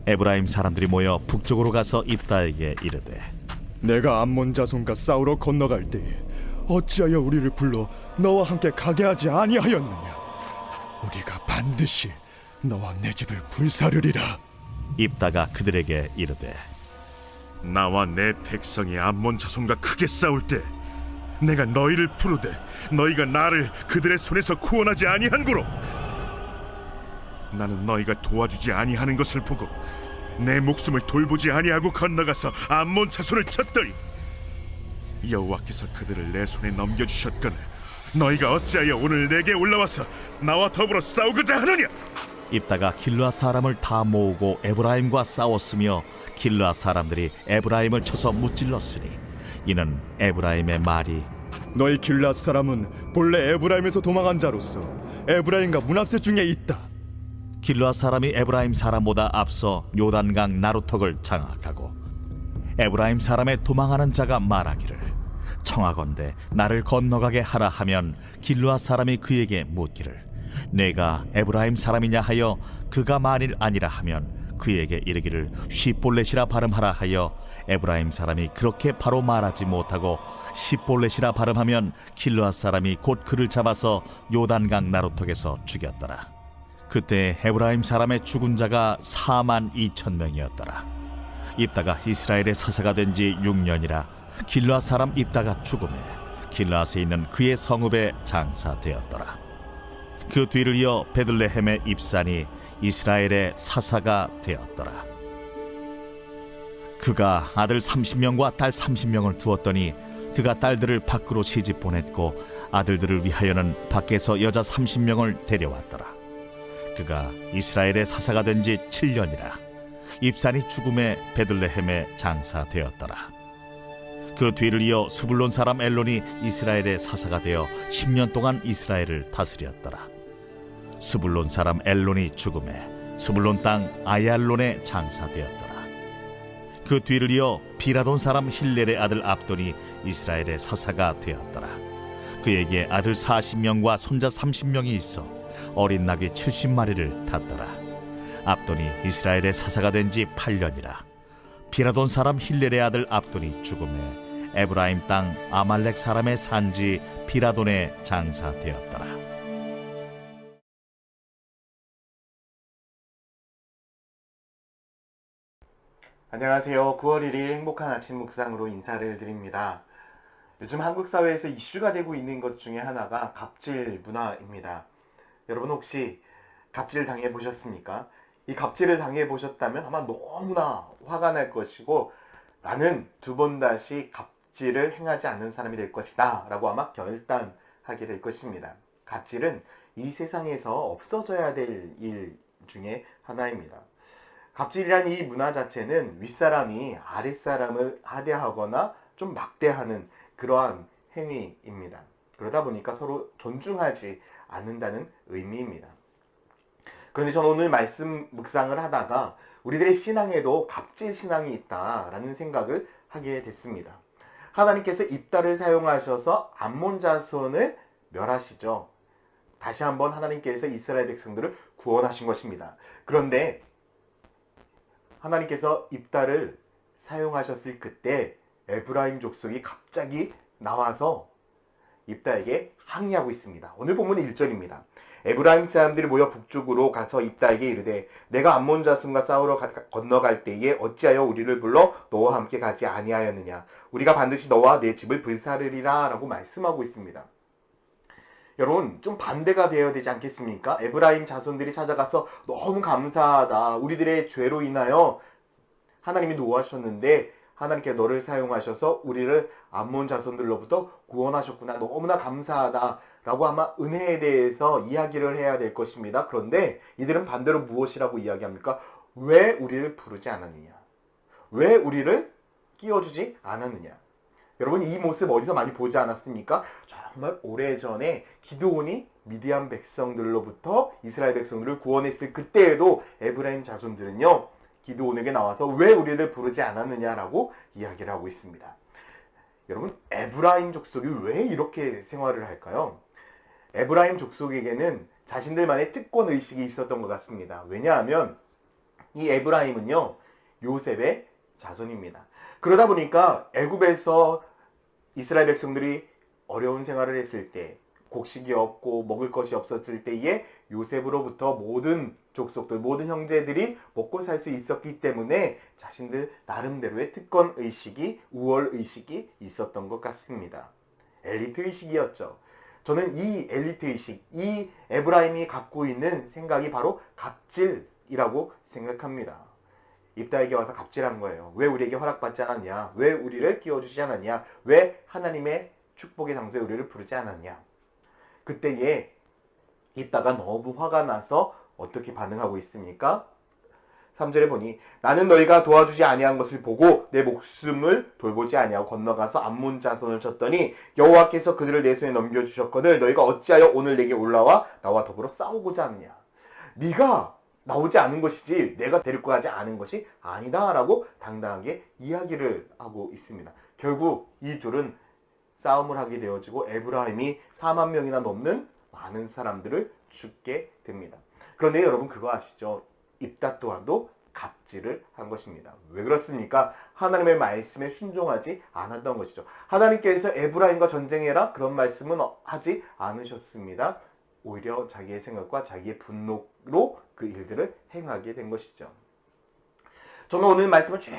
에브라임 사람들이 모여 북쪽으로 가서 입다에게 이르되 내가 암몬 자손과 싸우러 건너갈 때에 어찌하여 우리를 불러 너와 함께 가게 하지 아니하였느냐? 우리가 반드시 너와 내 집을 불사르리라. 입다가 그들에게 이르되 나와 내 백성이 암몬 자손과 크게 싸울 때 내가 너희를 부르되 너희가 나를 그들의 손에서 구원하지 아니한 고로 나는 너희가 도와주지 아니하는 것을 보고 내 목숨을 돌보지 아니하고 건너가서 암몬 자손을 쳤더니 여호와께서 그들을 내 손에 넘겨주셨거늘 너희가 어찌하여 오늘 내게 올라와서 나와 더불어 싸우고자 하느냐? 입다가 길르앗 사람을 다 모으고 에브라임과 싸웠으며 길르앗 사람들이 에브라임을 쳐서 무찔렀으니 이는 에브라임의 말이 너희 길앗 사람은 본래 에브라임에서 도망한 자로서 에브라임과 문하세 중에 있다. 길르앗 사람이 에브라임 사람보다 앞서 요단강 나루턱을 장악하고 에브라임 사람의 도망하는 자가 말하기를 청하건대 나를 건너가게 하라 하면 길르앗 사람이 그에게 묻기를 내가 에브라임 사람이냐 하여 그가 만일 아니라 하면 그에게 이르기를 시볼렛이라 발음하라 하여 에브라임 사람이 그렇게 바로 말하지 못하고 시볼렛이라 발음하면 길르앗 사람이 곧 그를 잡아서 요단강 나루턱에서 죽였더라. 그때 에브라임 사람의 죽은 자가 4만 2천 명이었더라. 입다가 이스라엘의 사사가 된 지 6년이라 길르앗 사람 입다가 죽음에 길르앗에 있는 그의 성읍에 장사되었더라. 그 뒤를 이어 베들레헴의 입산이 이스라엘의 사사가 되었더라. 그가 아들 30명과 딸 30명을 두었더니 그가 딸들을 밖으로 시집 보냈고 아들들을 위하여는 밖에서 여자 30명을 데려왔더라. 그가 이스라엘의 사사가 된 지 7년이라 입산이 죽음에 베들레헴에 장사되었더라. 그 뒤를 이어 스불론 사람 엘론이 이스라엘의 사사가 되어 10년 동안 이스라엘을 다스렸더라. 스불론 사람 엘론이 죽음에 스불론 땅 아얄론에 장사되었더라. 그 뒤를 이어 비라돈 사람 힐렐의 아들 압돈이 이스라엘의 사사가 되었더라. 그에게 아들 40명과 손자 30명이 있어 어린 나귀 70마리를 탔더라. 압돈이 이스라엘의 사사가 된 지 8년이라 비라돈 사람 힐렐의 아들 압돈이 죽음에 에브라임 땅 아말렉 사람의 산지 비라돈에 장사되었더라. 안녕하세요. 9월 1일 행복한 아침 묵상으로 인사를 드립니다. 요즘 한국 사회에서 이슈가 되고 있는 것 중에 하나가 갑질 문화입니다. 여러분 혹시 갑질 당해 보셨습니까? 이 갑질을 당해 보셨다면 아마 너무나 화가 날 것이고 나는 두 번 다시 갑질을 행하지 않는 사람이 될 것이다 라고 아마 결단하게 될 것입니다. 갑질은 이 세상에서 없어져야 될 일 중에 하나입니다. 갑질이란 이 문화 자체는 윗사람이 아랫사람을 하대하거나 좀 막대하는 그러한 행위입니다. 그러다 보니까 서로 존중하지 않는다는 의미입니다. 그런데 저는 오늘 말씀 묵상을 하다가 우리들의 신앙에도 갑질 신앙이 있다라는 생각을 하게 됐습니다. 하나님께서 입다를 사용하셔서 암몬 자손을 멸하시죠. 다시 한번 하나님께서 이스라엘 백성들을 구원하신 것입니다. 그런데 하나님께서 입다를 사용하셨을 그때 에브라임 족속이 갑자기 나와서 입다에게 항의하고 있습니다. 오늘 본문 1절입니다. 에브라임 사람들이 모여 북쪽으로 가서 입다에게 이르되 내가 암몬 자손과 싸우러 건너갈 때에 어찌하여 우리를 불러 너와 함께 가지 아니하였느냐? 우리가 반드시 너와 내 집을 불사르리라 라고 말씀하고 있습니다. 여러분 좀 반대가 되어야 되지 않겠습니까? 에브라임 자손들이 찾아가서 너무 감사하다. 우리들의 죄로 인하여 하나님이 노하셨는데 하나님께 너를 사용하셔서 우리를 암몬 자손들로부터 구원하셨구나. 너무나 감사하다. 라고 아마 은혜에 대해서 이야기를 해야 될 것입니다. 그런데 이들은 반대로 무엇이라고 이야기합니까? 왜 우리를 부르지 않았느냐? 왜 우리를 끼워주지 않았느냐? 여러분 이 모습 어디서 많이 보지 않았습니까? 정말 오래전에 기드온이 미디안 백성들로부터 이스라엘 백성들을 구원했을 그때에도 에브라임 자손들은요 기드온에게 나와서 왜 우리를 부르지 않았느냐라고 이야기를 하고 있습니다. 여러분 에브라임 족속이 왜 이렇게 생활을 할까요? 에브라임 족속에게는 자신들만의 특권 의식이 있었던 것 같습니다. 왜냐하면 이 에브라임은요, 요셉의 자손입니다. 그러다 보니까 애굽에서 이스라엘 백성들이 어려운 생활을 했을 때, 곡식이 없고 먹을 것이 없었을 때에 요셉으로부터 모든 족속들, 모든 형제들이 먹고 살 수 있었기 때문에 자신들 나름대로의 특권 의식이, 우월 의식이 있었던 것 같습니다. 엘리트 의식이었죠. 저는 이 엘리트 의식, 이 에브라임이 갖고 있는 생각이 바로 갑질이라고 생각합니다. 입다에게 와서 갑질한 거예요. 왜 우리에게 허락받지 않았냐? 왜 우리를 끼워주지 않았냐? 왜 하나님의 축복의 장소에 우리를 부르지 않았냐? 그때에 입다가 너무 화가 나서 어떻게 반응하고 있습니까? 3절에 보니 나는 너희가 도와주지 아니한 것을 보고 내 목숨을 돌보지 아니하고 건너가서 암몬 자손을 쳤더니 여호와께서 그들을 내 손에 넘겨주셨거늘 너희가 어찌하여 오늘 내게 올라와 나와 더불어 싸우고자 하느냐? 네가 나오지 않은 것이지 내가 데리고 가지 않은 것이 아니다 라고 당당하게 이야기를 하고 있습니다. 결국 이 둘은 싸움을 하게 되어지고 에브라임이 4만 명이나 넘는 많은 사람들을 죽게 됩니다. 그런데 여러분 그거 아시죠? 입다 또한도 갑질을 한 것입니다. 왜 그렇습니까? 하나님의 말씀에 순종하지 않았던 것이죠. 하나님께서 에브라임과 전쟁해라 그런 말씀은 하지 않으셨습니다. 오히려 자기의 생각과 자기의 분노로 그 일들을 행하게 된 것이죠. 저는 오늘 말씀을 쭉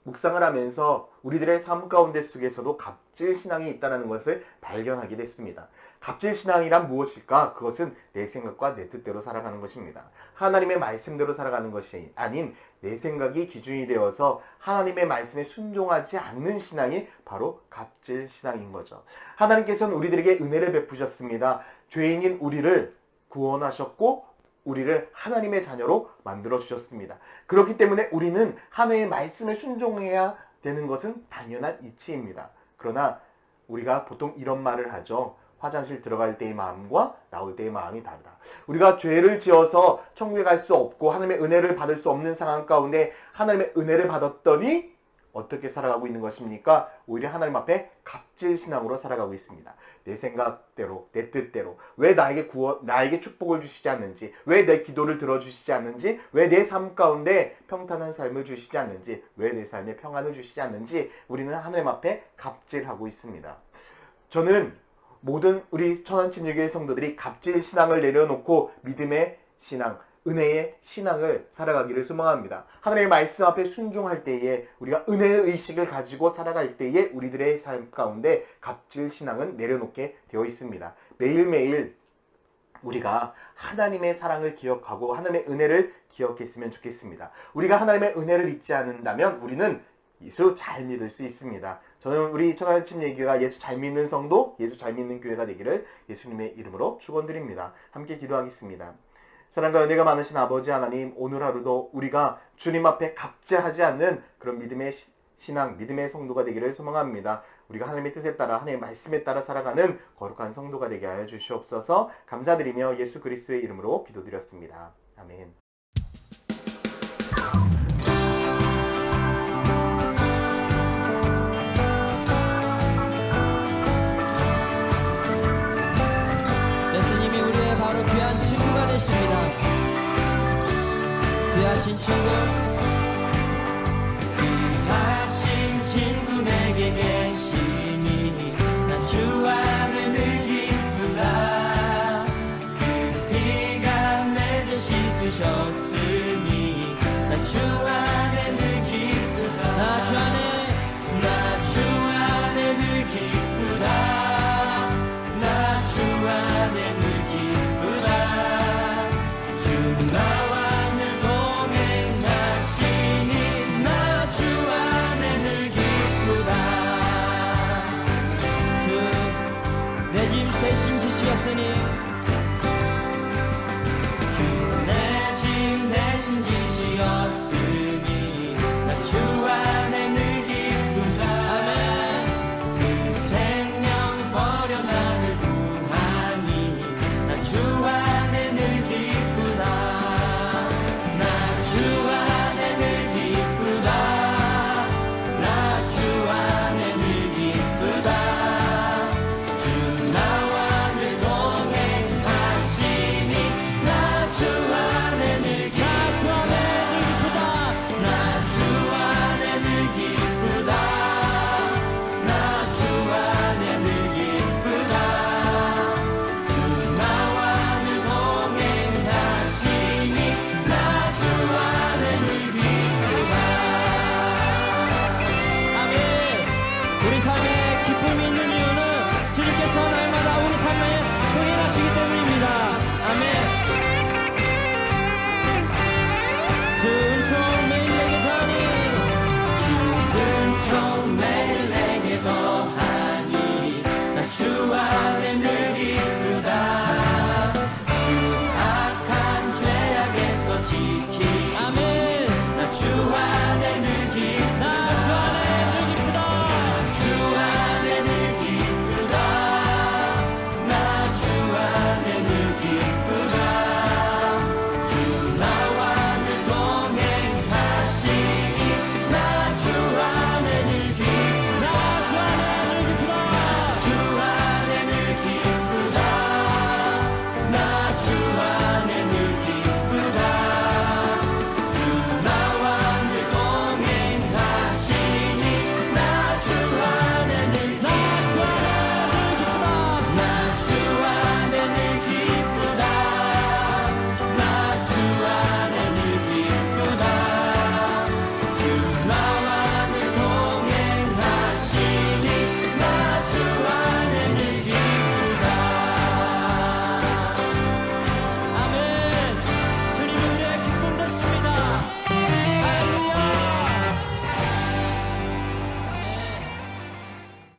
묵상을 하면서 우리들의 삶 가운데 속에서도 갑질 신앙이 있다는 것을 발견하게 됐습니다. 갑질 신앙이란 무엇일까? 그것은 내 생각과 내 뜻대로 살아가는 것입니다. 하나님의 말씀대로 살아가는 것이 아닌 내 생각이 기준이 되어서 하나님의 말씀에 순종하지 않는 신앙이 바로 갑질 신앙인 거죠. 하나님께서는 우리들에게 은혜를 베푸셨습니다. 죄인인 우리를 구원하셨고 우리를 하나님의 자녀로 만들어 주셨습니다. 그렇기 때문에 우리는 하나님의 말씀에 순종해야 되는 것은 당연한 이치입니다. 그러나 우리가 보통 이런 말을 하죠. 화장실 들어갈 때의 마음과 나올 때의 마음이 다르다. 우리가 죄를 지어서 천국에 갈 수 없고 하나님의 은혜를 받을 수 없는 상황 가운데 하나님의 은혜를 받았더니 어떻게 살아가고 있는 것입니까? 오히려 하나님 앞에 갑질 신앙으로 살아가고 있습니다. 내 생각대로, 내 뜻대로, 왜 나에게 축복을 주시지 않는지, 왜 내 기도를 들어주시지 않는지, 왜 내 삶 가운데 평탄한 삶을 주시지 않는지, 왜 내 삶에 평안을 주시지 않는지 우리는 하나님 앞에 갑질하고 있습니다. 저는 모든 우리 천안침례교회 성도들이 갑질 신앙을 내려놓고 믿음의 신앙, 은혜의 신앙을 살아가기를 소망합니다. 하나님의 말씀 앞에 순종할 때에 우리가 은혜의 의식을 가지고 살아갈 때에 우리들의 삶 가운데 갑질 신앙은 내려놓게 되어 있습니다. 매일매일 우리가 하나님의 사랑을 기억하고 하나님의 은혜를 기억했으면 좋겠습니다. 우리가 하나님의 은혜를 잊지 않는다면 우리는 예수 잘 믿을 수 있습니다. 저는 우리 천안침례교회가 예수 잘 믿는 성도, 예수 잘 믿는 교회가 되기를 예수님의 이름으로 축원드립니다. 함께 기도하겠습니다. 사랑과 은혜가 많으신 아버지 하나님, 오늘 하루도 우리가 주님 앞에 갑질하지 않는 그런 믿음의 신앙, 믿음의 성도가 되기를 소망합니다. 우리가 하나님의 뜻에 따라, 하나님의 말씀에 따라 살아가는 거룩한 성도가 되게 하여 주시옵소서. 감사드리며 예수 그리스도의 이름으로 기도드렸습니다. 아멘. 예수님이 우리의 바로 귀한 친구가 되십니다. 귀하신 친구